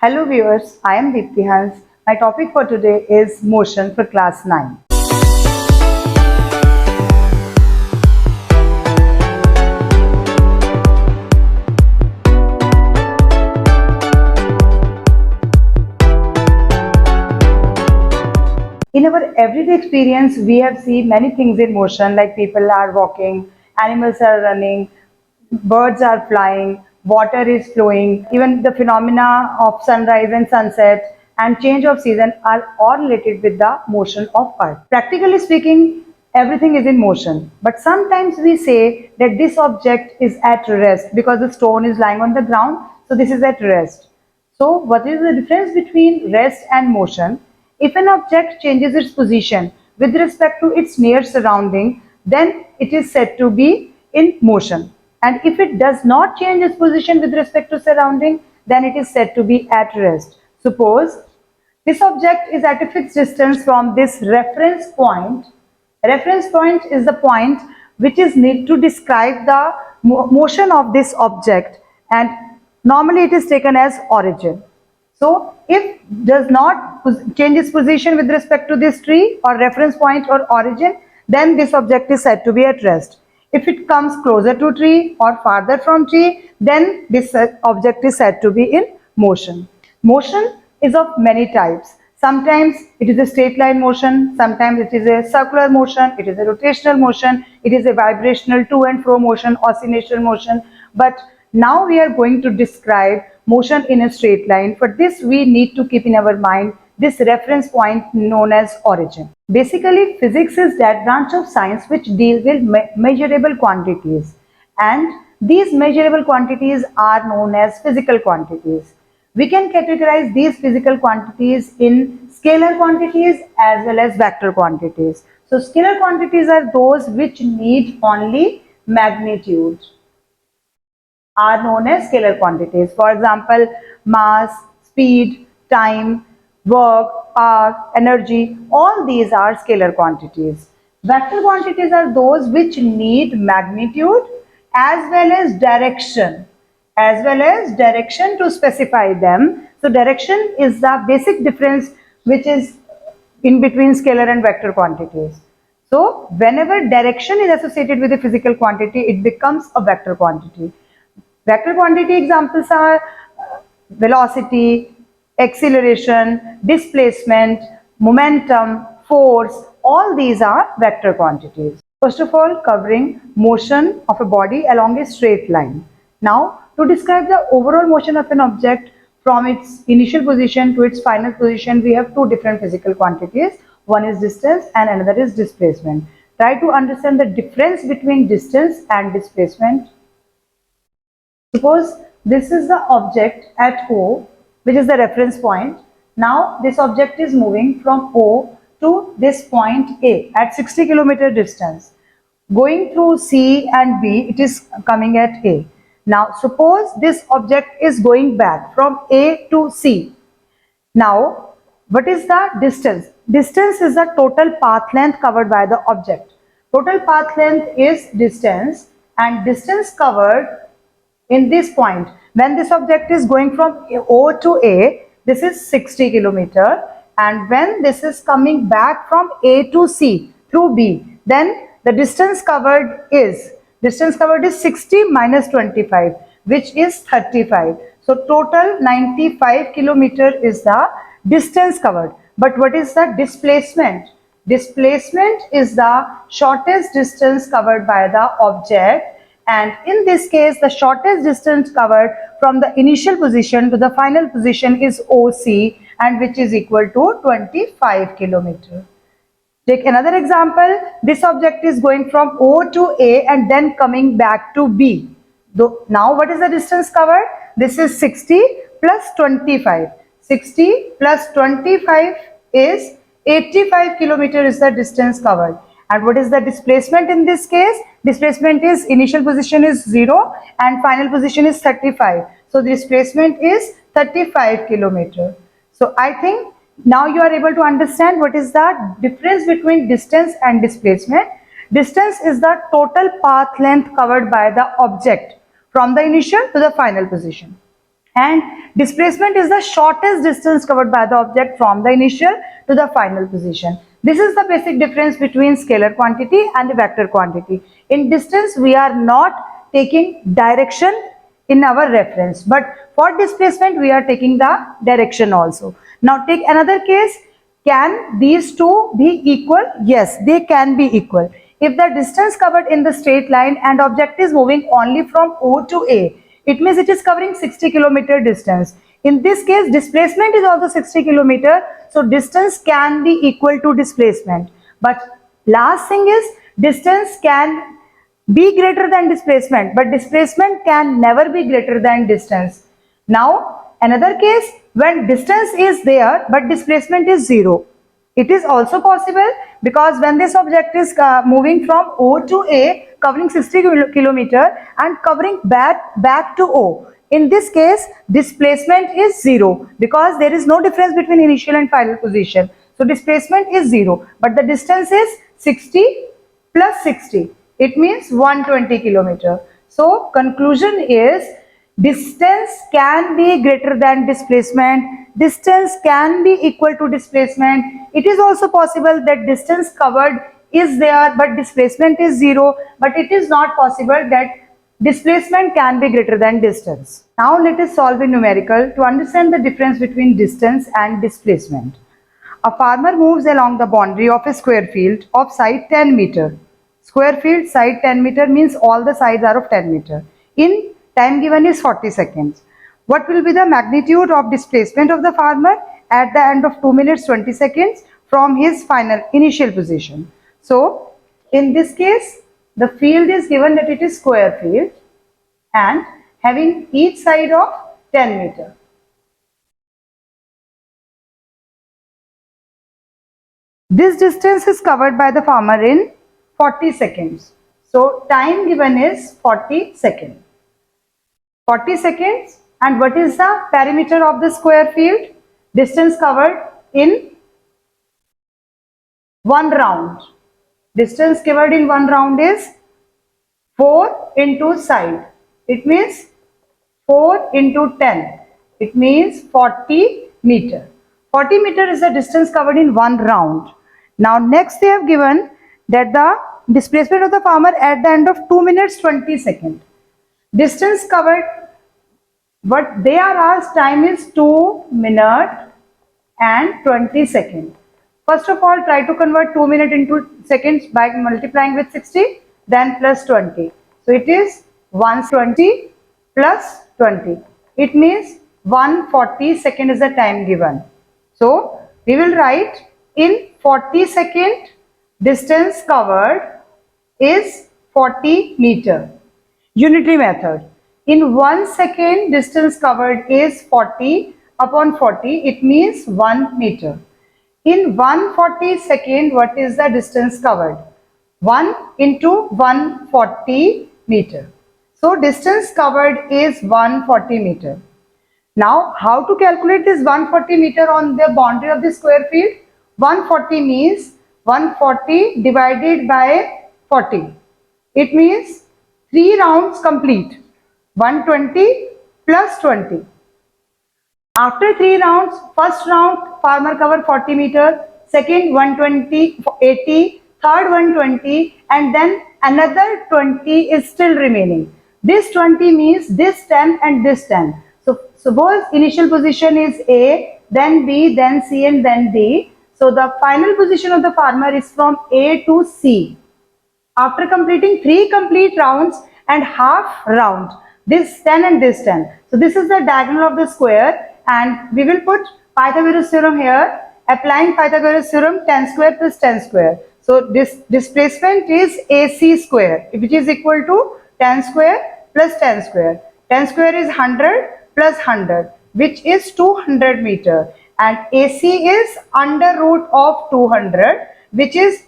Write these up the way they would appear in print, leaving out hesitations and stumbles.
Hello viewers, I am Deepti Hans. My topic for today is motion for class 9. In our everyday experience, we have seen many things in motion, like people are walking, animals are running, birds are flying, water is flowing, even the phenomena of sunrise and sunset and change of season are all related with the motion of earth. Practically speaking, everything is in motion, but sometimes we say that this object is at rest because the stone is lying on the ground, so this is at rest. So what is the difference between rest and motion? If an object changes its position with respect to its near surrounding, then it is said to be in motion. And if it does not change its position with respect to surrounding, then it is said to be at rest. Suppose this object is at a fixed distance from this reference point. Reference point is the point which is need to describe the motion of this object, and normally it is taken as origin. So if does not change its position with respect to this tree or reference point or origin, then this object is said to be at rest. If it comes closer to tree or farther from tree, then this object is said to be in motion. Motion is of many types. Sometimes it is a straight line motion, sometimes it is a circular motion, it is a rotational motion, it is a vibrational to and fro motion, oscillational motion. But now we are going to describe motion in a straight line. For this, we need to keep in our mind this reference point known as origin. Basically, physics is that branch of science which deals with measurable quantities, and these measurable quantities are known as physical quantities. We can categorize these physical quantities in scalar quantities as well as vector quantities. So scalar quantities are those which need only magnitude, are known as scalar quantities. For example, mass, speed, time, work, hour, energy, all these are scalar quantities. Vector quantities are those which need magnitude as well as direction to specify them. So direction is the basic difference which is in between scalar and vector quantities. So whenever direction is associated with a physical quantity, it becomes a vector quantity. Vector quantity examples are velocity, acceleration, displacement, momentum, force. All these are vector quantities. First of all, covering motion of a body along a straight line. Now, to describe the overall motion of an object from its initial position to its final position, we have two different physical quantities. One is distance and another is displacement. Try to understand the difference between distance and displacement. Suppose this is the object at O, which is the reference point. Now this object is moving from O to this point A at 60 km distance. Going through C and B, it is coming at A. Now suppose this object is going back from A to C. Now what is the distance? Distance is the total path length covered by the object. Total path length is distance, and distance covered in this point, when this object is going from O to A, this is 60 km, and when this is coming back from A to C through B, then the distance covered is 60 minus 25, which is 35. So total 95 km is the distance covered. But what is the displacement? Displacement is the shortest distance covered by the object. And in this case, the shortest distance covered from the initial position to the final position is OC, and which is equal to 25 km. Take another example. This object is going from O to A and then coming back to B. Now what is the distance covered? This is 60 plus 25. 60 plus 25 is 85 km is the distance covered. And what is the displacement in this case? Displacement is initial position is 0 and final position is 35. So displacement is 35 km. So I think now you are able to understand what is the difference between distance and displacement. Distance is the total path length covered by the object from the initial to the final position. and displacement is the shortest distance covered by the object from the initial to the final position. This is the basic difference between scalar quantity and the vector quantity. In distance, we are not taking direction in our reference, but for displacement we are taking the direction also. Now take another case. Can these two be equal? Yes, they can be equal. If the distance covered in the straight line and object is moving only from O to A, it means it is covering 60 kilometer distance. In this case, displacement is also 60 kilometer, so distance can be equal to displacement. But last thing is, distance can be greater than displacement, but displacement can never be greater than distance. Now, another case, when distance is there but displacement is 0. It is also possible because when this object is moving from O to A, covering 60 kilometer and covering back to O. In this case, displacement is 0 because there is no difference between initial and final position. So displacement is 0, but the distance is 60 plus 60. It means 120 kilometer. So conclusion is, distance can be greater than displacement. Distance can be equal to displacement. It is also possible that distance covered is there but displacement is 0. But it is not possible that displacement can be greater than distance. Now let us solve a numerical to understand the difference between distance and displacement. A farmer moves along the boundary of a square field of side 10 meter. Square field side 10 meter means all the sides are of 10 meter. In time given is 40 seconds. What will be the magnitude of displacement of the farmer at the end of 2 minutes 20 seconds from his final initial position? So in this case, the field is given that it is square field and having each side of 10 meter. This distance is covered by the farmer in 40 seconds. So time given is 40 seconds. 40 seconds, and what is the perimeter of the square field? Distance covered in one round. Distance covered in one round is 4 into side. It means 4 into 10. It means 40 meter. 40 meter is the distance covered in one round. Now next they have given that the displacement of the farmer at the end of 2 minutes 20 seconds. Distance covered, what they are asked, time is 2 minutes and 20 seconds. First of all, try to convert 2 minutes into seconds by multiplying with 60, then plus 20. So it is 120 plus 20. It means 140 seconds is the time given. So we will write in 40 seconds, distance covered is 40 meter. Unitary method. In 1 second, distance covered is 40 upon 40. It means 1 meter. In 140 second, what is the distance covered? 1 into 140 meter. So distance covered is 140 meter. Now, how to calculate this 140 meter on the boundary of the square field? 140 means 140 divided by 40. It means 3 rounds complete. 120 plus 20. After 3 rounds, first round farmer covered 40 meter, second 120, 80, third 120, and then another 20 is still remaining. This 20 means this 10 and this 10. So suppose initial position is A, then B, then C and then D. So the final position of the farmer is from A to C. After completing 3 complete rounds and half round, this 10 and this 10. So this is the diagonal of the square, and we will put Pythagoras theorem here. Applying Pythagoras theorem, 10 square plus 10 square. So this displacement is AC square, which is equal to 10 square plus 10 square. 10 square is 100 plus 100, which is 200 meter. And AC is under root of 200, which is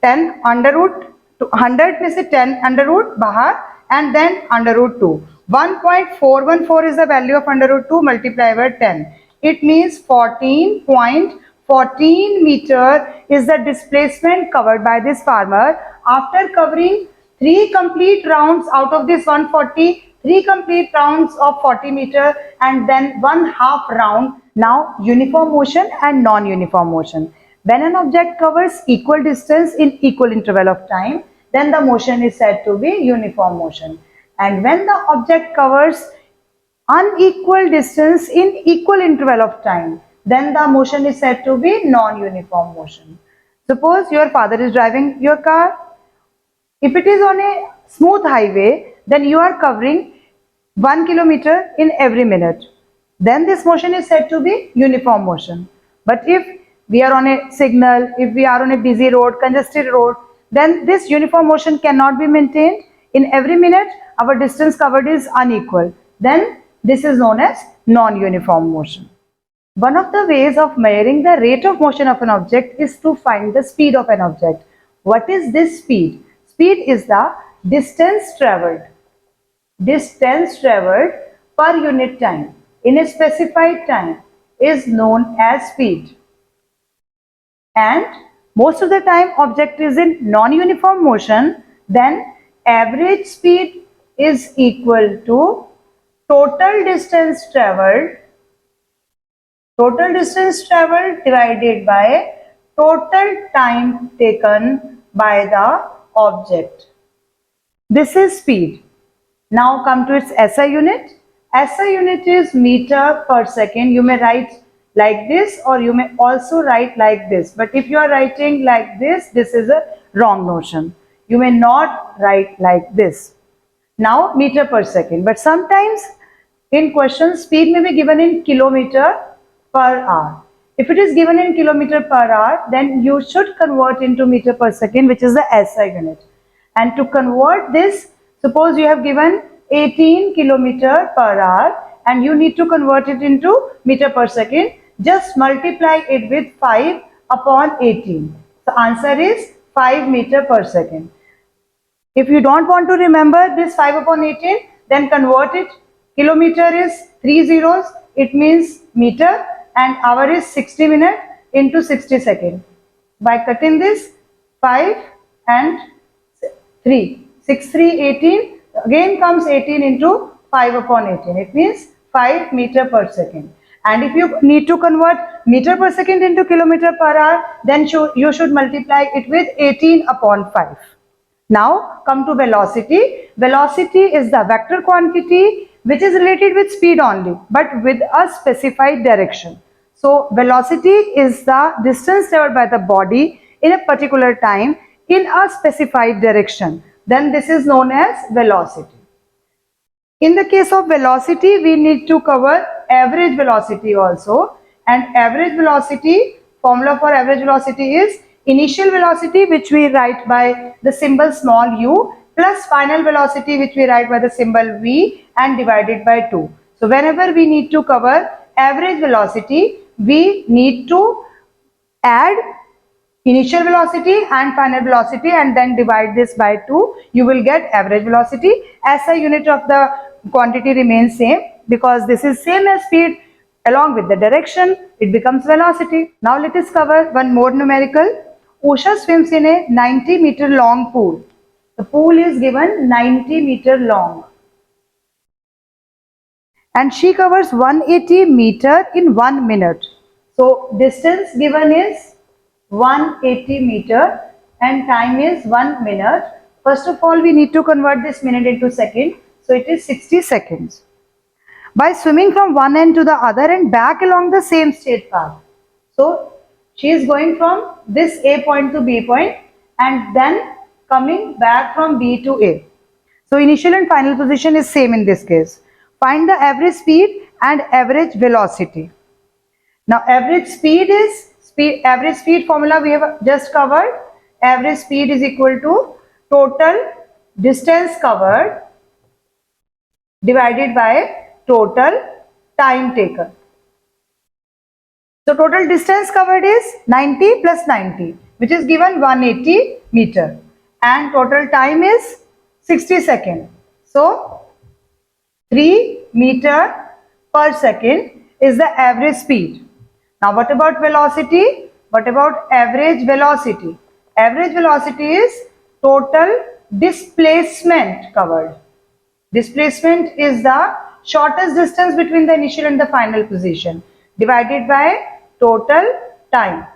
10 under root 100 में से 10 under root बाहर and then under root 2. 1.414 is the value of under root 2 multiplied by 10. It means 14.14 meter is the displacement covered by this farmer after covering 3 complete rounds. Out of this 140, 3 complete rounds of 40 meter and then 1/2 round. Now uniform motion and non-uniform motion. When an object covers equal distance in equal interval of time, then the motion is said to be uniform motion. And when the object covers unequal distance in equal interval of time, then the motion is said to be non-uniform motion. Suppose your father is driving your car. If it is on a smooth highway, then you are covering 1 kilometer in every minute. Then this motion is said to be uniform motion. But if we are on a signal, if we are on a busy road, congested road, then this uniform motion cannot be maintained. In every minute, our distance covered is unequal. Then this is known as non-uniform motion. One of the ways of measuring the rate of motion of an object is to find the speed of an object. What is this speed? Speed is the distance traveled per unit time in a specified time is known as speed. And most of the time object is in non-uniform motion, then average speed is equal to total distance traveled divided by total time taken by the object. This is speed. Now come to its SI unit. SI unit is meter per second. You may write like this or you may also write like this. But if you are writing like this is a wrong notion. You may not write like this. Now meter per second. But sometimes in questions speed may be given in kilometer per hour. If it is given in kilometer per hour, then you should convert into meter per second, which is the SI unit. And to convert this, suppose you have given 18 kilometer per hour and you need to convert it into meter per second. Just multiply it with 5 upon 18. The answer is 5 meter per second. If you don't want to remember this 5 upon 18, then convert it. Kilometer is 3 zeros, it means meter, and hour is 60 minutes into 60 seconds. By cutting this 5 and 3, 6, 3, 18, again comes 18 into 5 upon 18. It means 5 meter per second. And if you need to convert meter per second into kilometer per hour, then you should multiply it with 18 upon 5. Now come to velocity. Velocity is the vector quantity which is related with speed only, but with a specified direction. So velocity is the distance traveled by the body in a particular time in a specified direction. Then this is known as velocity. In the case of velocity, we need to cover average velocity also. And average velocity, formula for average velocity is initial velocity, which we write by the symbol small u, plus final velocity, which we write by the symbol v, and divided by 2. So whenever we need to cover average velocity, we need to add initial velocity and final velocity and then divide this by 2. You will get average velocity. SI unit of the quantity remains same because this is same as speed. Along with the direction, it becomes velocity. Now let us cover one more numerical. Usha swims in a 90-meter long pool. The pool is given 90 meter long. And she covers 180 meter in 1 minute. So distance given is 180 meter and time is 1 minute. First of all, we need to convert this minute into second. So it is 60 seconds. By swimming from one end to the other and back along the same straight path. So she is going from this A point to B point and then coming back from B to A. So initial and final position is same in this case. Find the average speed and average velocity. Now average speed is average speed formula we have just covered. Average speed is equal to total distance covered divided by total time taken. So total distance covered is 90 plus 90, which is given 180 meter, and total time is 60 seconds. So 3 meter per second is the average speed. Now what about velocity? What about average velocity? Average velocity is total displacement covered. Displacement is the shortest distance between the initial and the final position divided by total time.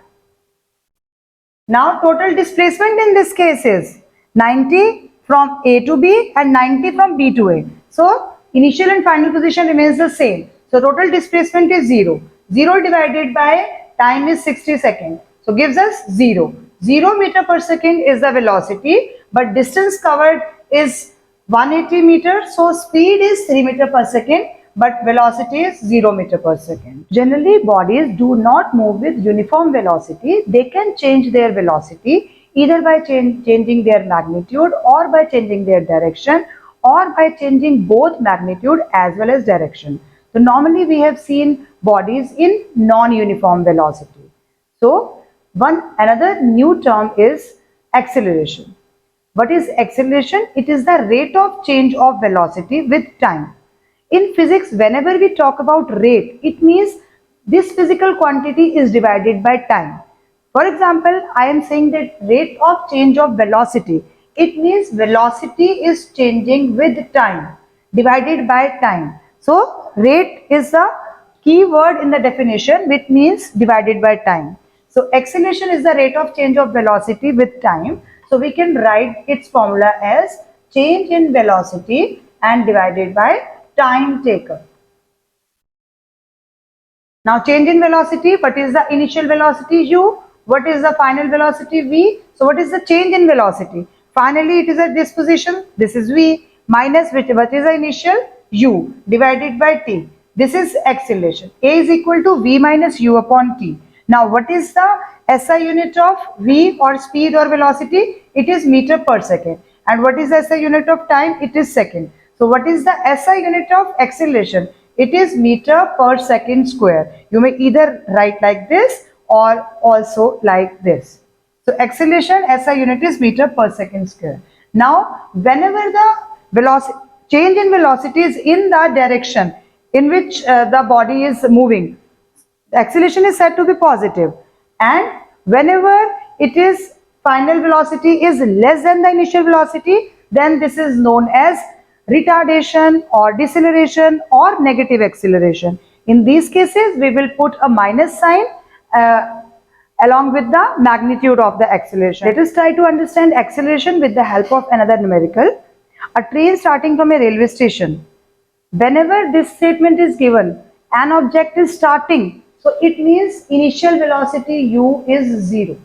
Now total displacement in this case is 90 from A to B and 90 from B to A. So initial and final position remains the same. So total displacement is 0. 0 divided by time is 60 seconds. So gives us 0. 0 meter per second is the velocity, but distance covered is 180 meters. So speed is 3 meter per second, but velocity is 0 meter per second. Generally, bodies do not move with uniform velocity. They can change their velocity either by changing their magnitude or by changing their direction or by changing both magnitude as well as direction. So normally we have seen bodies in non-uniform velocity. So another new term is acceleration. What is acceleration? It is the rate of change of velocity with time. In physics, whenever we talk about rate, it means this physical quantity is divided by time. For example, I am saying that rate of change of velocity. It means velocity is changing with time divided by time. So, rate is the key word in the definition, which means divided by time. So, acceleration is the rate of change of velocity with time. So, we can write its formula as change in velocity and divided by time taken. Now change in velocity, what is the initial velocity u? What is the final velocity v? So what is the change in velocity? Finally it is at this position, this is v, minus what is the initial u divided by t. This is acceleration. A is equal to v minus u upon t. Now what is the SI unit of v or speed or velocity? It is meter per second. And what is the SI unit of time? It is second. So what is the SI unit of acceleration? It is meter per second square. You may either write like this or also like this. So acceleration SI unit is meter per second square. Now whenever the velocity change in velocity is in the direction in which the body is moving, the acceleration is said to be positive, and whenever it is final velocity is less than the initial velocity, then this is known as retardation or deceleration or negative acceleration. In these cases, we will put a minus sign along with the magnitude of the acceleration. Let us try to understand acceleration with the help of another numerical. A train starting from a railway station. Whenever this statement is given, an object is starting, so it means initial velocity u is 0.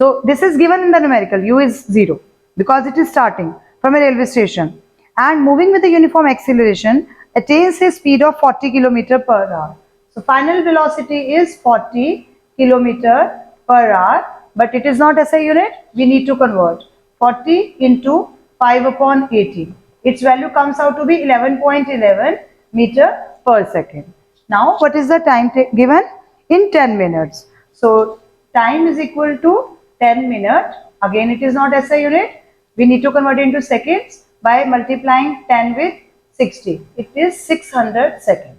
So this is given in the numerical, u is 0 because it is starting from a railway station and moving with a uniform acceleration attains a speed of 40 km per hour. So final velocity is 40 km per hour, but it is not SI unit, we need to convert 40 into 5 upon 80. Its value comes out to be 11.11 meter per second. Now what is the time given? In 10 minutes. So time is equal to 10 minutes. Again it is not SI unit. We need to convert it into seconds by multiplying 10 with 60. It is 600 seconds.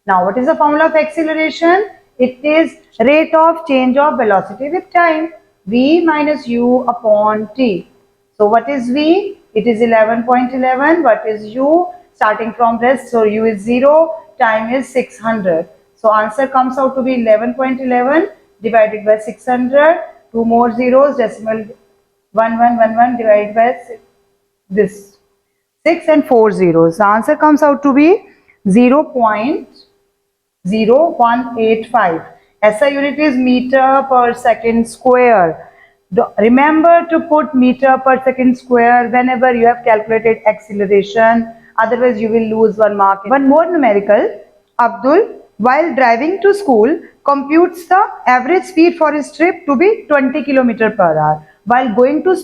Now what is the formula of acceleration? It is rate of change of velocity with time. V minus u upon t. So what is V? It is 11.11. What is u? Starting from rest, so u is 0. Time is 600. So answer comes out to be 11.11 divided by 600. Two more zeros, decimal 1111 divided by this 6 and 4 zeros. The answer comes out to be 0.0185. SI unit is meter per second square. Remember to put meter per second square whenever you have calculated acceleration. Otherwise, you will lose 1 mark. One more numerical. Abdul, while driving to school, computes the average speed for his trip to be 20 km per hour. While going to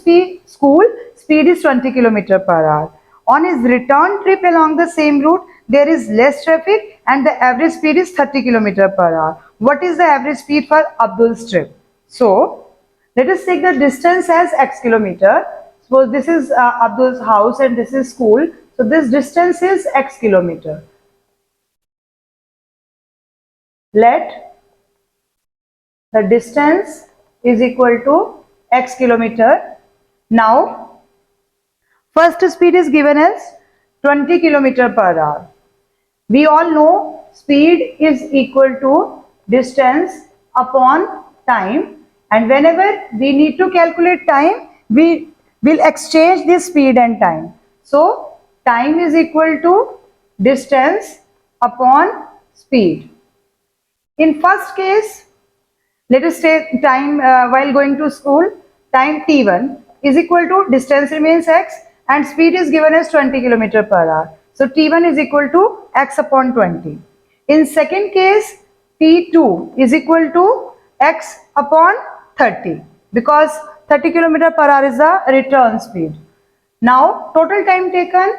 school, speed is 20 km per hour. On his return trip along the same route, there is less traffic and the average speed is 30 km per hour. What is the average speed for Abdul's trip? So, let us take the distance as x kilometer. Suppose this is Abdul's house and this is school. So, this distance is x kilometer. Let the distance is equal to x kilometer. Now, first speed is given as 20 kilometer per hour. We all know speed is equal to distance upon time, and whenever we need to calculate time, we will exchange this speed and time. So time is equal to distance upon speed. In first case, let us say time while going to school, time t1 is equal to distance remains x and speed is given as 20 kilometer per hour. So t1 is equal to x upon 20. In second case, t2 is equal to x upon 30 because 30 kilometer per hour is the return speed. Now total time taken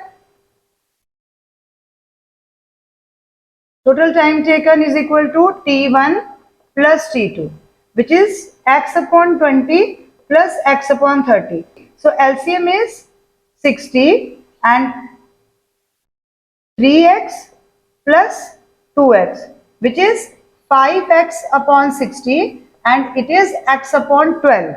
is equal to t1 plus t2, which is x upon 20 plus x upon 30. So LCM is 60 and 3x plus 2x, which is 5x upon 60 and it is x upon 12.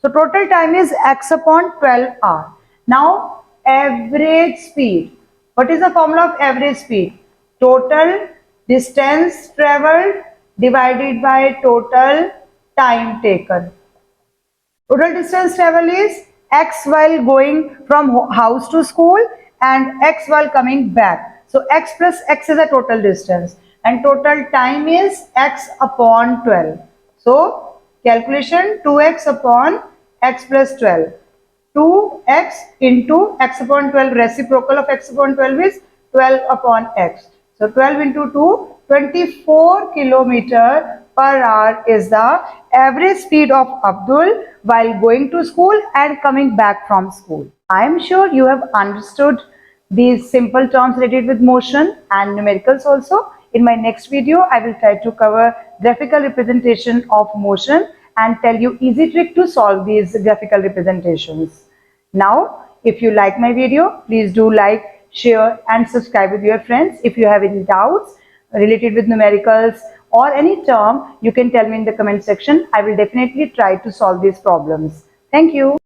So total time is x upon 12 hour. Now average speed. What is the formula of average speed? Total distance traveled divided by total time taken. Total distance travel is x while going from house to school and x while coming back. So x plus x is a total distance and total time is x upon 12. So calculation 2x upon x plus 12. 2x into x upon 12, reciprocal of x upon 12 is 12 upon x. So 12 into 2, 24 kilometer per hour is the average speed of Abdul while going to school and coming back from school. I am sure you have understood these simple terms related with motion and numericals also. In my next video, I will try to cover graphical representation of motion and tell you easy trick to solve these graphical representations. Now, if you like my video, please do like, share and subscribe with your friends. If you have any doubts related with numericals or any term, you can tell me in the comment section. I will definitely try to solve these problems. Thank you.